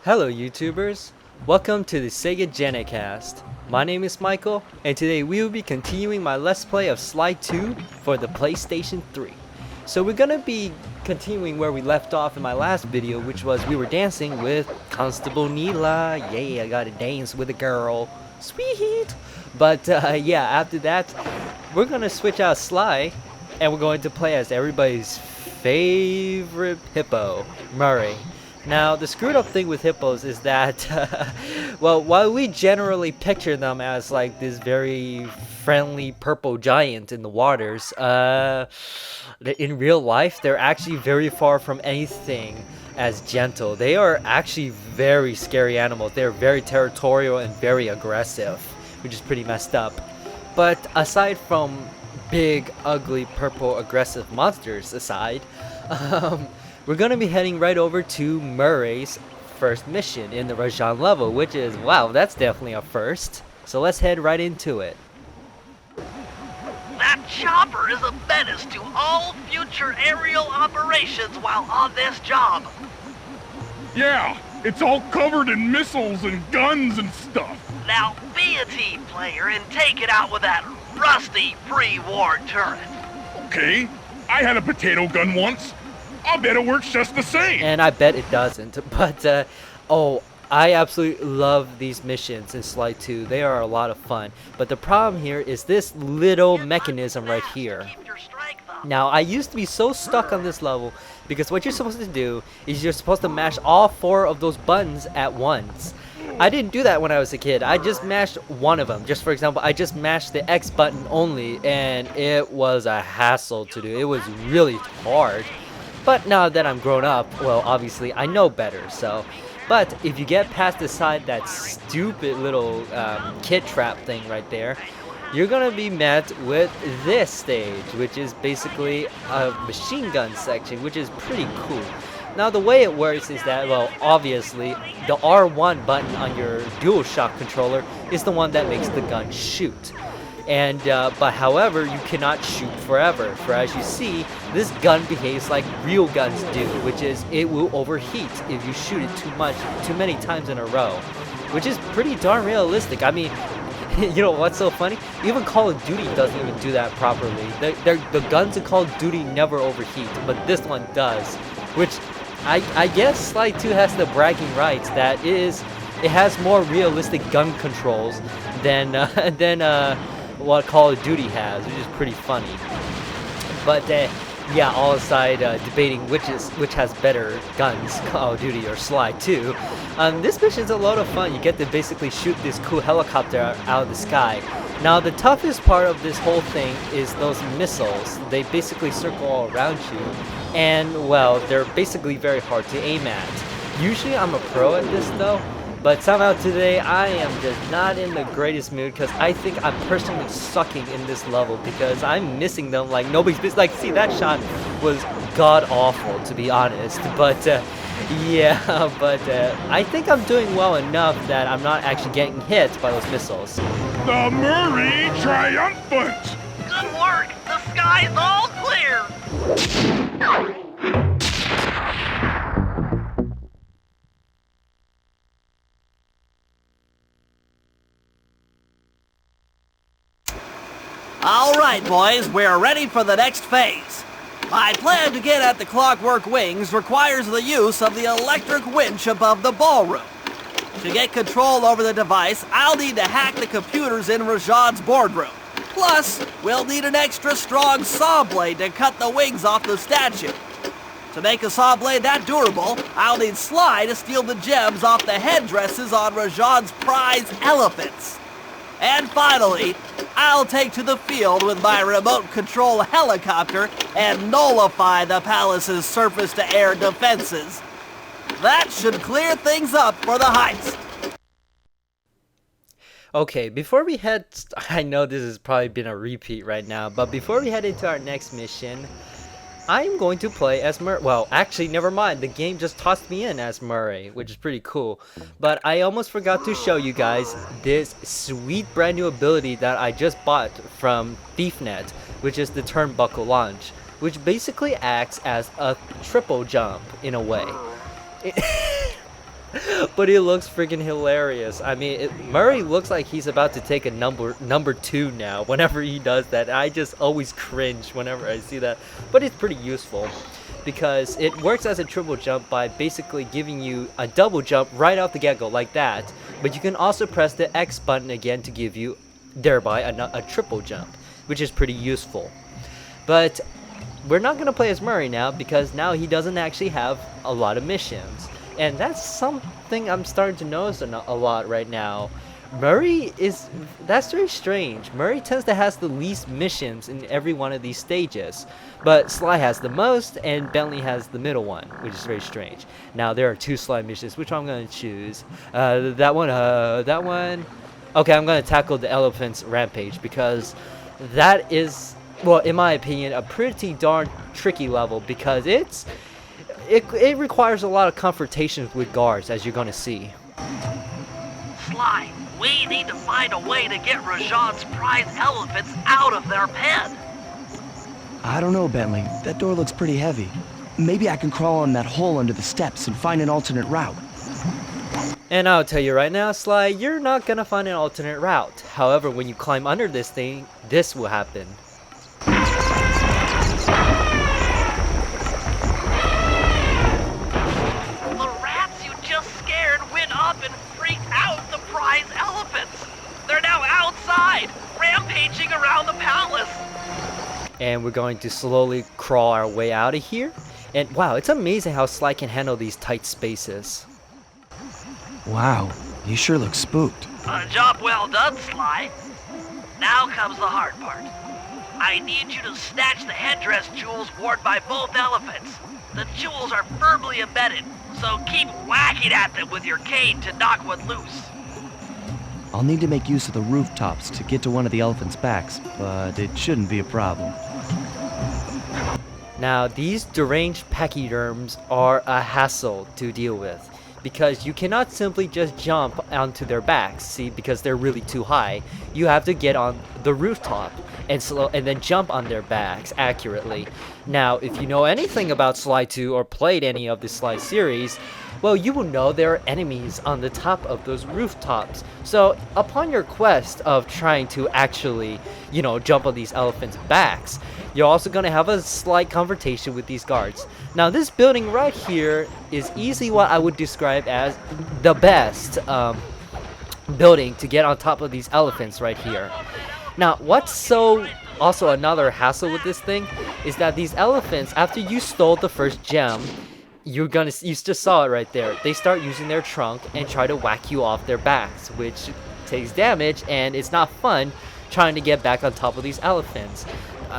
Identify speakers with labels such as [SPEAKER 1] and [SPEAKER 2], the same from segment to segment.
[SPEAKER 1] Hello YouTubers, welcome to the Sega Genicast. My name is Michael, and today we will be continuing my Let's Play of Sly 2 for the PlayStation 3. So we're gonna be continuing where we left off in my last video, which was we were dancing with Constable Neela. Yay, I gotta dance with a girl. Sweet! But yeah, after that, we're gonna switch out Sly, and we're going to play as everybody's favorite hippo, Murray. Now, the screwed up thing with hippos is that, well, while we generally picture them as like this very friendly purple giant in the waters, in real life, they're actually very far from anything as gentle. They are actually very scary animals. They're very territorial and very aggressive, which is pretty messed up. But aside from big, ugly, purple, aggressive monsters aside, we're gonna be heading right over to Murray's first mission in the Rajan level, which is, wow, that's definitely a first. So let's head right into it.
[SPEAKER 2] That chopper is a menace to all future aerial operations while on this job.
[SPEAKER 3] Yeah, it's all covered in missiles and guns and stuff.
[SPEAKER 2] Now be a team player and take it out with that rusty pre-war turret.
[SPEAKER 3] Okay, I had a potato gun once. I'll bet it works just the same.
[SPEAKER 1] And I bet it doesn't. But, oh, I absolutely love these missions in Sly 2. They are a lot of fun. But the problem here is this little mechanism right here. Now, I used to be so stuck on this level because what you're supposed to do is you're supposed to mash all 4 of those buttons at once. I didn't do that when I was a kid. I just mashed one of them. Just for example, I just mashed the X button only, and it was a hassle to do. It was really hard. But now that I'm grown up, well, obviously I know better, so. But if you get past aside that stupid little kid trap thing right there, you're gonna be met with this stage, which is basically a machine gun section, which is pretty cool. Now the way it works is that, well, obviously the R1 button on your DualShock controller is the one that makes the gun shoot. And but however, you cannot shoot forever, for as you see, this gun behaves like real guns do, which is it will overheat if you shoot it too many times in a row, which is pretty darn realistic. I mean, you know what's so funny? Even Call of Duty doesn't even do that properly. The guns in Call of Duty never overheat, but this one does, which I guess Sly 2 has the bragging rights that it has more realistic gun controls than what Call of Duty has, which is pretty funny. But yeah, all aside debating which has better guns, Call of Duty or Sly 2, this mission is a lot of fun. You get to basically shoot this cool helicopter out of the sky. Now the toughest part of this whole thing is those missiles. They basically circle all around you, and well, they're basically very hard to aim at. Usually I'm a pro at this though, but somehow today I am just not in the greatest mood because I think I'm personally sucking in this level because I'm missing them like nobody's business. Like, see, that shot was god awful to be honest, but yeah, but I think I'm doing well enough that I'm not actually getting hit by those missiles.
[SPEAKER 3] The Murray Triumphant!
[SPEAKER 2] Good work! The sky's all clear! Alright boys, we're ready for the next phase. My plan to get at the Clockwerk wings requires the use of the electric winch above the ballroom. To get control over the device, I'll need to hack the computers in Rajan's boardroom. Plus, we'll need an extra strong saw blade to cut the wings off the statue. To make a saw blade that durable, I'll need Sly to steal the gems off the headdresses on Rajan's prize elephants. And finally, I'll take to the field with my remote control helicopter and nullify the palace's surface-to-air defenses. That should clear things up for the heist.
[SPEAKER 1] Okay, before we head, I know this has probably been a repeat right now, but before we head into our next mission, I'm going to play as Murray. Well, actually, never mind. The game just tossed me in as Murray, which is pretty cool. But I almost forgot to show you guys this sweet brand new ability that I just bought from ThiefNet, which is the turnbuckle launch, which basically acts as a triple jump in a way. But it looks freaking hilarious. I mean, Murray looks like he's about to take a number 2 now whenever he does that. I just always cringe whenever I see that. But it's pretty useful because it works as a triple jump by basically giving you a double jump right off the get-go like that. But you can also press the X button again to give you thereby a triple jump, which is pretty useful. But we're not going to play as Murray now because now he doesn't actually have a lot of missions. And that's something I'm starting to notice a lot right now. That's very strange. Murray tends to have the least missions in every one of these stages. But Sly has the most and Bentley has the middle one, which is very strange. Now there are 2 Sly missions, which I'm going to choose. That one. Okay, I'm going to tackle the Elephant's Rampage because that is, well, in my opinion, a pretty darn tricky level because it requires a lot of confrontations with guards, as you're going to see.
[SPEAKER 2] Sly, we need to find a way to get Rajan's prize elephants out of their pen.
[SPEAKER 4] I don't know, Bentley. That door looks pretty heavy. Maybe I can crawl on that hole under the steps and find an alternate route.
[SPEAKER 1] And I'll tell you right now, Sly, you're not gonna find an alternate route. However, when you climb under this thing, this will happen.
[SPEAKER 2] The rats you just scared went up and freaked out the prize elephants. They're now outside, rampaging around the palace.
[SPEAKER 1] And we're going to slowly crawl our way out of here. And wow, it's amazing how Sly can handle these tight spaces.
[SPEAKER 4] Wow, you sure look spooked.
[SPEAKER 2] A job well done, Sly. Now comes the hard part. I need you to snatch the headdress jewels worn by both elephants. The jewels are firmly embedded, so keep whacking at them with your cane to knock one loose.
[SPEAKER 4] I'll need to make use of the rooftops to get to one of the elephant's backs, but it shouldn't be a problem.
[SPEAKER 1] Now, these deranged pachyderms are a hassle to deal with because you cannot simply just jump onto their backs, see, because they're really too high. You have to get on the rooftop and then jump on their backs accurately. Now, if you know anything about Sly 2 or played any of the Sly series, well, you will know there are enemies on the top of those rooftops. So, upon your quest of trying to actually, jump on these elephants' backs, you're also going to have a slight confrontation with these guards. Now, this building right here is easily what I would describe as the best building to get on top of these elephants right here. Now, what's also another hassle with this thing is that these elephants, after you stole the first gem, you just saw it right there. They start using their trunk and try to whack you off their backs, which takes damage, and it's not fun trying to get back on top of these elephants.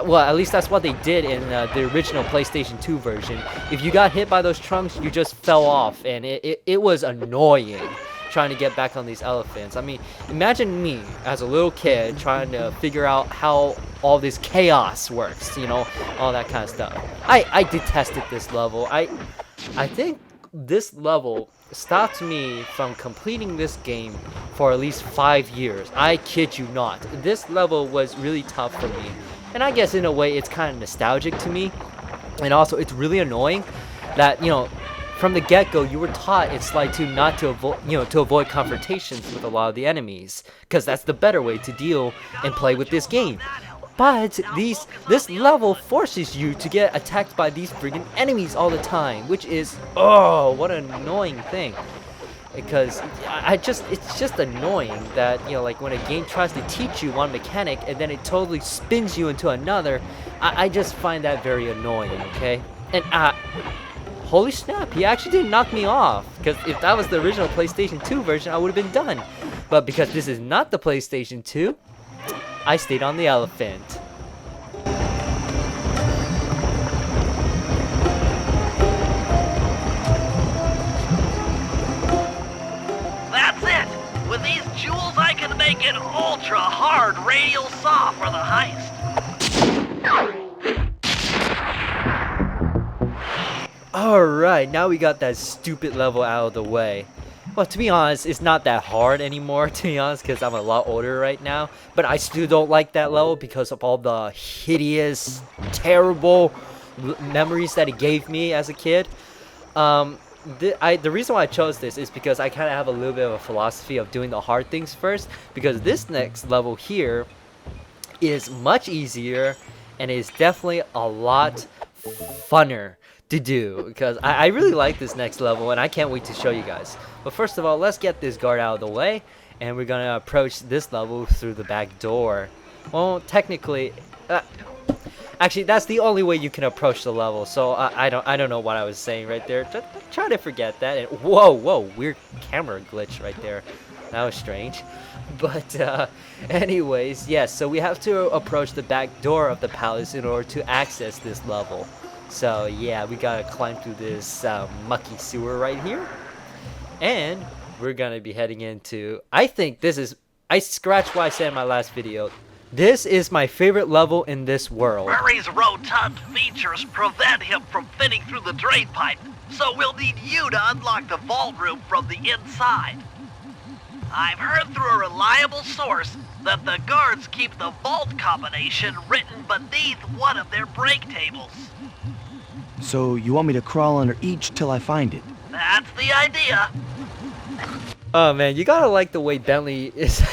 [SPEAKER 1] Well, at least that's what they did in the original PlayStation 2 version. If you got hit by those trunks, you just fell off, and it was annoying trying to get back on these elephants. I mean, imagine me as a little kid trying to figure out how all this chaos works, all that kind of stuff. I detested this level. I think this level stopped me from completing this game for at least 5 years. I kid you not. This level was really tough for me. And I guess in a way it's kind of nostalgic to me. And also it's really annoying that, from the get-go you were taught in Sly 2 not to avoid confrontations with a lot of the enemies, because that's the better way to deal and play with this game. But this level forces you to get attacked by these friggin' enemies all the time, which is, oh, what an annoying thing. Because it's just annoying that, like when a game tries to teach you one mechanic and then it totally spins you into another. I just find that very annoying, okay? And, holy snap, he actually didn't knock me off. Because if that was the original PlayStation 2 version, I would have been done. But because this is not the PlayStation 2, I stayed on the elephant.
[SPEAKER 2] That's it! With these jewels I can make an ultra-hard radial saw for the heist.
[SPEAKER 1] Alright, now we got that stupid level out of the way. Well, to be honest, it's not that hard anymore, to be honest, because I'm a lot older right now. But I still don't like that level because of all the hideous, terrible memories that it gave me as a kid. the reason why I chose this is because I kind of have a little bit of a philosophy of doing the hard things first, because this next level here is much easier and is definitely a lot funner to do, because I really like this next level and I can't wait to show you guys. But first of all, let's get this guard out of the way, and we're gonna approach this level through the back door. Well, technically, actually, that's the only way you can approach the level. So I don't know what I was saying right there. Just try to forget that. And whoa, weird camera glitch right there. That was strange. But anyways, yes. So we have to approach the back door of the palace in order to access this level. So yeah, we gotta climb through this mucky sewer right here, and we're gonna be heading into. I think this is. I scratched what I said in my last video. This is my favorite level in this world.
[SPEAKER 2] Murray's rotund features prevent him from fitting through the drain pipe, so we'll need you to unlock the vault room from the inside. I've heard through a reliable source that the guards keep the vault combination written beneath one of their break tables.
[SPEAKER 4] So you want me to crawl under each till I find it?
[SPEAKER 2] That's the idea.
[SPEAKER 1] Oh man, you gotta like the way Bentley is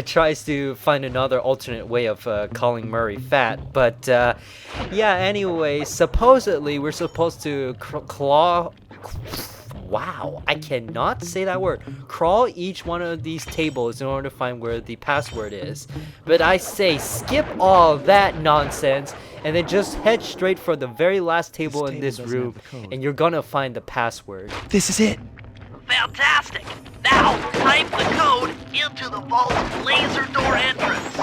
[SPEAKER 1] tries to find another alternate way of calling Murray fat. But yeah, anyway, supposedly we're supposed to wow, I cannot say that word. Crawl each one of these tables in order to find where the password is. But I say skip all that nonsense and then just head straight for the very last table in this room, and you're gonna find the password.
[SPEAKER 4] This is it.
[SPEAKER 2] Fantastic! Now, type the code into the vault's laser door entrance.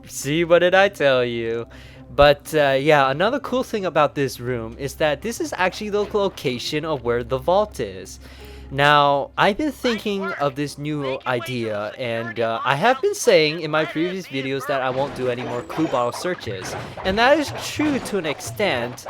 [SPEAKER 1] See, what did I tell you? But yeah, another cool thing about this room is that this is actually the location of where the vault is. Now, I've been thinking of this new idea, and I have been saying in my previous videos that I won't do any more clue bottle searches. And that is true to an extent,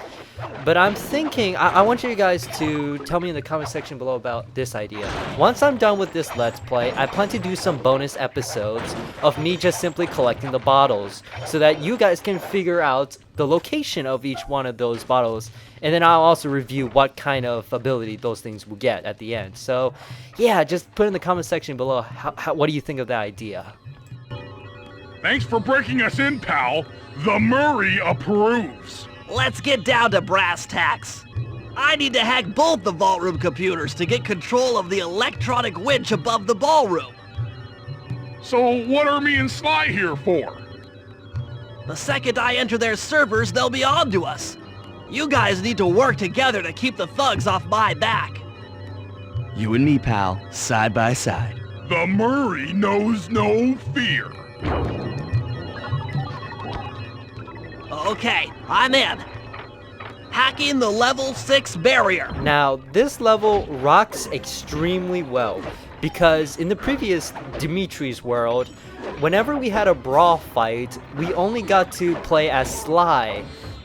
[SPEAKER 1] but I'm thinking, I want you guys to tell me in the comment section below about this idea. Once I'm done with this Let's Play, I plan to do some bonus episodes of me just simply collecting the bottles, so that you guys can figure out the location of each one of those bottles, and then I'll also review what kind of ability those things will get at the end. So yeah, just put in the comment section below what do you think of that idea.
[SPEAKER 3] Thanks for breaking us in, pal. The Murray approves.
[SPEAKER 2] Let's get down to brass tacks. I need to hack both the vault room computers to get control of the electronic winch above the ballroom.
[SPEAKER 3] So what are me and Sly here for?
[SPEAKER 2] The second I enter their servers, they'll be on to us. You guys need to work together to keep the thugs off my back.
[SPEAKER 4] You and me, pal, side by side.
[SPEAKER 3] The Murray knows no fear.
[SPEAKER 2] Okay, I'm in. Hacking the level 6 barrier.
[SPEAKER 1] Now, this level rocks extremely well, because in the previous Dimitri's world, whenever we had a brawl fight, we only got to play as Sly.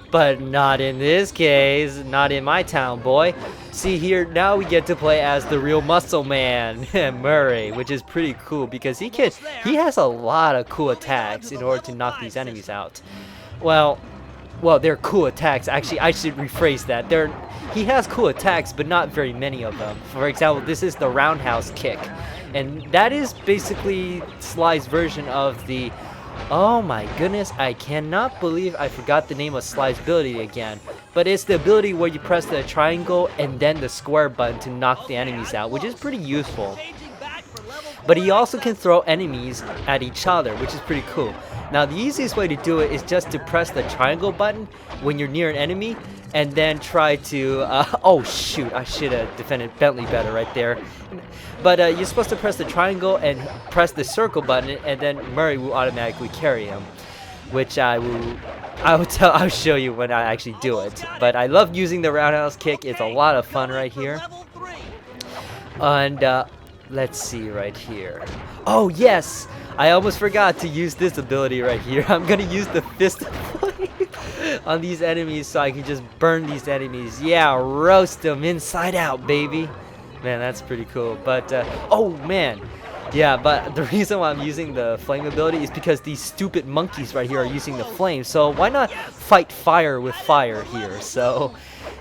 [SPEAKER 1] But not in this case, not in my town, boy. See here, now we get to play as the real muscle man, Murray, which is pretty cool because he has a lot of cool attacks in order to knock these enemies out. Well, they're cool attacks. Actually, I should rephrase that. He has cool attacks, but not very many of them. For example, this is the roundhouse kick, and that is basically Sly's version of the. Oh my goodness, I cannot believe I forgot the name of Sly's ability again. But it's the ability where you press the triangle and then the square button to knock the enemies out, which is pretty useful. But he also can throw enemies at each other, which is pretty cool. Now the easiest way to do it is just to press the triangle button when you're near an enemy, and then try to, oh shoot, I should have defended Bentley better right there. But you're supposed to press the triangle and press the circle button, and then Murray will automatically carry him, which I'll show you when I actually do it. But I love using the roundhouse kick. It's a lot of fun right here. And let's see right here. Oh yes, I almost forgot to use this ability right here. I'm gonna use the fist of flame on these enemies so I can just burn these enemies. Yeah, roast them inside out, baby. Man, that's pretty cool. But oh man, yeah, but the reason why I'm using the flame ability is because these stupid monkeys right here are using the flame. So why not fight fire with fire here? So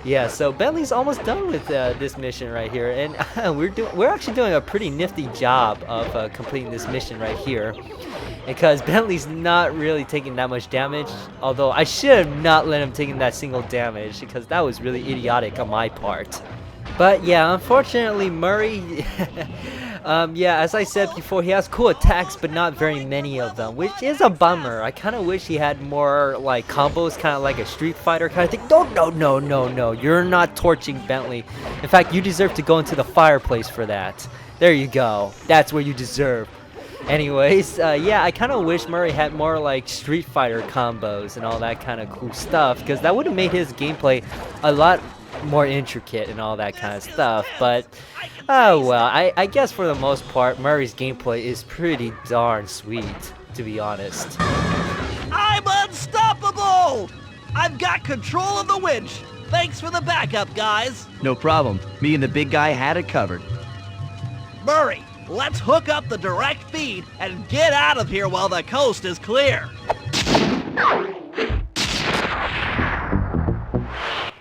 [SPEAKER 1] Yeah, so Bentley's almost done with this mission right here, and we're actually doing a pretty nifty job of completing this mission right here, because Bentley's not really taking that much damage. Although I should have not let him take that single damage, because that was really idiotic on my part. But yeah, unfortunately Murray, yeah, as I said before, he has cool attacks, but not very many of them, which is a bummer. I kind of wish he had more like combos, kind of like a Street Fighter kind of thing. No, you're not torching Bentley. In fact, you deserve to go into the fireplace for that. There you go. That's where you deserve. Anyways, yeah, I kind of wish Murray had more like Street Fighter combos and all that kind of cool stuff, because that would have made his gameplay a lot more intricate and all that kind of stuff. But oh well, I guess for the most part Murray's gameplay is pretty darn sweet, to be honest.
[SPEAKER 2] I'm unstoppable! I've got control of the winch. Thanks for the backup, guys.
[SPEAKER 4] No problem. Me and the big guy had it covered.
[SPEAKER 2] Murray, let's hook up the direct feed and get out of here while the coast is clear.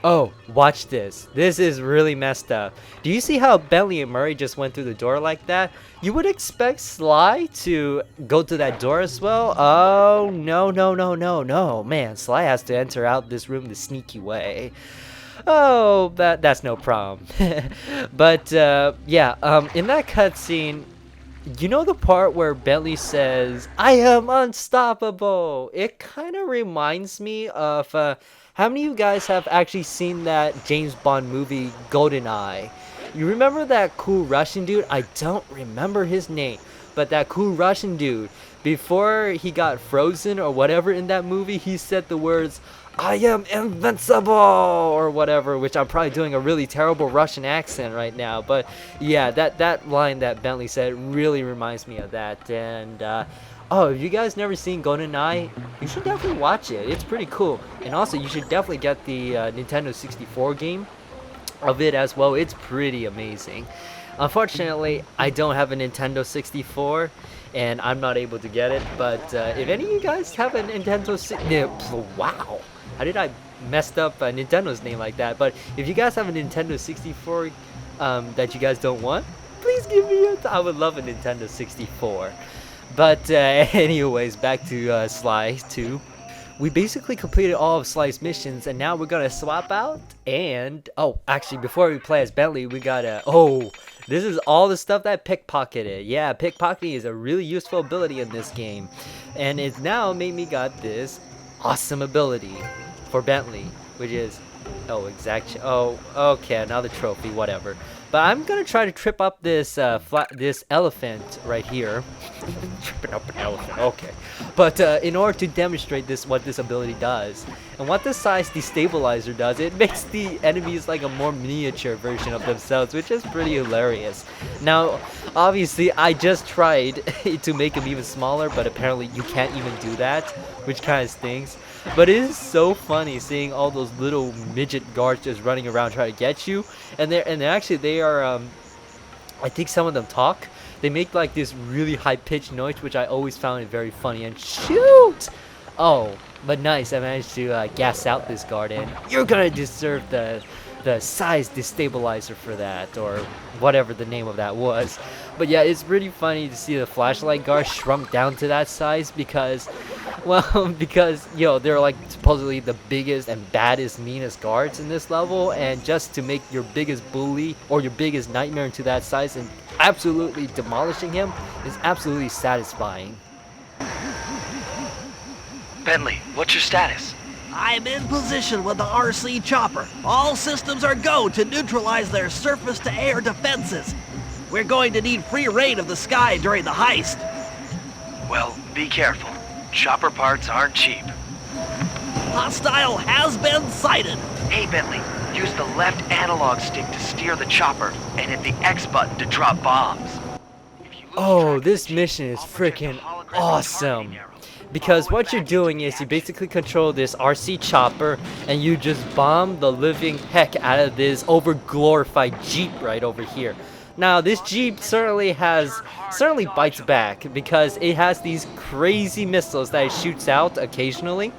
[SPEAKER 1] Oh, watch this. This is really messed up. Do you see how Bentley and Murray just went through the door like that? You would expect Sly to go to that door as well. Oh, no. Man, Sly has to enter out this room the sneaky way. Oh, that's no problem. But, yeah, in that cutscene, you know the part where Bentley says, "I am unstoppable"? It kind of reminds me of, how many of you guys have actually seen that James Bond movie, GoldenEye? You remember that cool Russian dude? I don't remember his name, but that cool Russian dude, before he got frozen or whatever in that movie, he said the words, "I am invincible," or whatever, which I'm probably doing a really terrible Russian accent right now. But yeah, that line that Bentley said really reminds me of that. And oh, if you guys never seen GoldenEye, you should definitely watch it. It's pretty cool. And also, you should definitely get the Nintendo 64 game of it as well. It's pretty amazing. Unfortunately, I don't have a Nintendo 64, and I'm not able to get it. But if any of you guys have a Nintendo 64, wow, how did I messed up Nintendo's name like that? But if you guys have a Nintendo 64 that you guys don't want, please give me it. I would love a Nintendo 64. But anyways, back to Sly 2. We basically completed all of Sly's missions, and now we're gonna swap out. And oh, actually, before we play as Bentley, we gotta this is all the stuff that pickpocketed. Yeah, pickpocketing is a really useful ability in this game, and it's now made me got this awesome ability for Bentley, which is okay, another trophy, whatever. But I'm gonna try to trip up this this elephant right here. Tripping up an elephant, okay. But in order to demonstrate what this ability does, and what this size destabilizer does, it makes the enemies like a more miniature version of themselves, which is pretty hilarious. Now, obviously, I just tried to make them even smaller, but apparently you can't even do that, which kind of stinks. But it is so funny seeing all those little midget guards just running around trying to get you, and they are I think some of them talk. They make like this really high-pitched noise, which I always found it very funny. And shoot! Oh, but nice, I managed to gas out this guard, and you're gonna deserve the size destabilizer for that, or whatever the name of that was. But yeah, it's pretty funny to see the flashlight guard shrunk down to that size, because, well, because, they're like supposedly the biggest and baddest, meanest guards in this level, and just to make your biggest bully or your biggest nightmare into that size and absolutely demolishing him is absolutely satisfying.
[SPEAKER 4] Bentley, what's your status?
[SPEAKER 2] I'm in position with the RC chopper. All systems are go to neutralize their surface-to-air defenses. We're going to need free reign of the sky during the heist.
[SPEAKER 4] Well, be careful. Chopper parts aren't cheap.
[SPEAKER 2] Hostile has been sighted.
[SPEAKER 4] Hey, Bentley, use the left analog stick to steer the chopper and hit the X button to drop bombs.
[SPEAKER 1] Oh, this mission is freaking awesome. Because what you're doing is you basically control this RC chopper and you just bomb the living heck out of this over-glorified Jeep right over here. Now, this Jeep certainly bites back because it has these crazy missiles that it shoots out occasionally.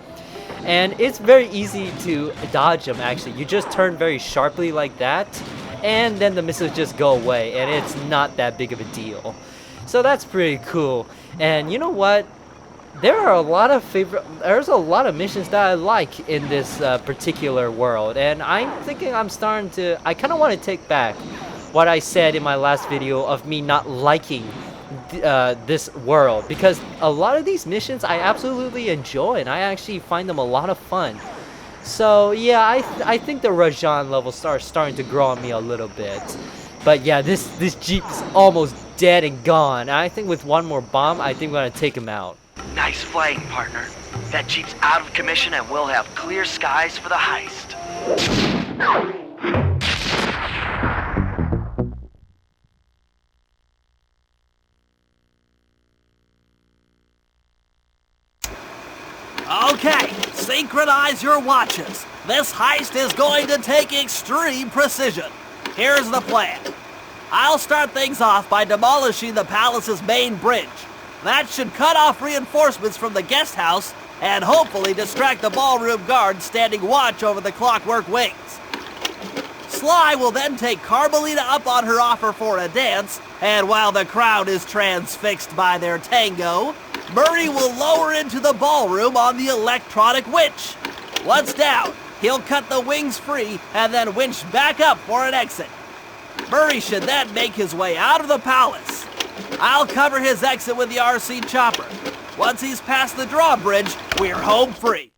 [SPEAKER 1] And it's very easy to dodge them, actually. You just turn very sharply like that, and then the missiles just go away, and it's not that big of a deal. So that's pretty cool. And you know what? There's a lot of missions that I like in this particular world, and I'm thinking I kind of want to take back what I said in my last video of me not liking this world, because a lot of these missions I absolutely enjoy and I actually find them a lot of fun. So yeah, I think the Rajan levels are starting to grow on me a little bit. But yeah, this Jeep is almost dead and gone. I think with one more bomb, I think we're gonna take him out.
[SPEAKER 5] Nice flying, partner. That Jeep's out of commission and we'll have clear skies for the heist.
[SPEAKER 2] Okay, synchronize your watches. This heist is going to take extreme precision. Here's the plan. I'll start things off by demolishing the palace's main bridge. That should cut off reinforcements from the guest house and hopefully distract the ballroom guards standing watch over the Clockwerk wings. Sly will then take Carmelita up on her offer for a dance, and while the crowd is transfixed by their tango, Murray will lower into the ballroom on the electronic winch. Once down, he'll cut the wings free and then winch back up for an exit. Murray should then make his way out of the palace. I'll cover his exit with the RC chopper. Once he's past the drawbridge, we're home free.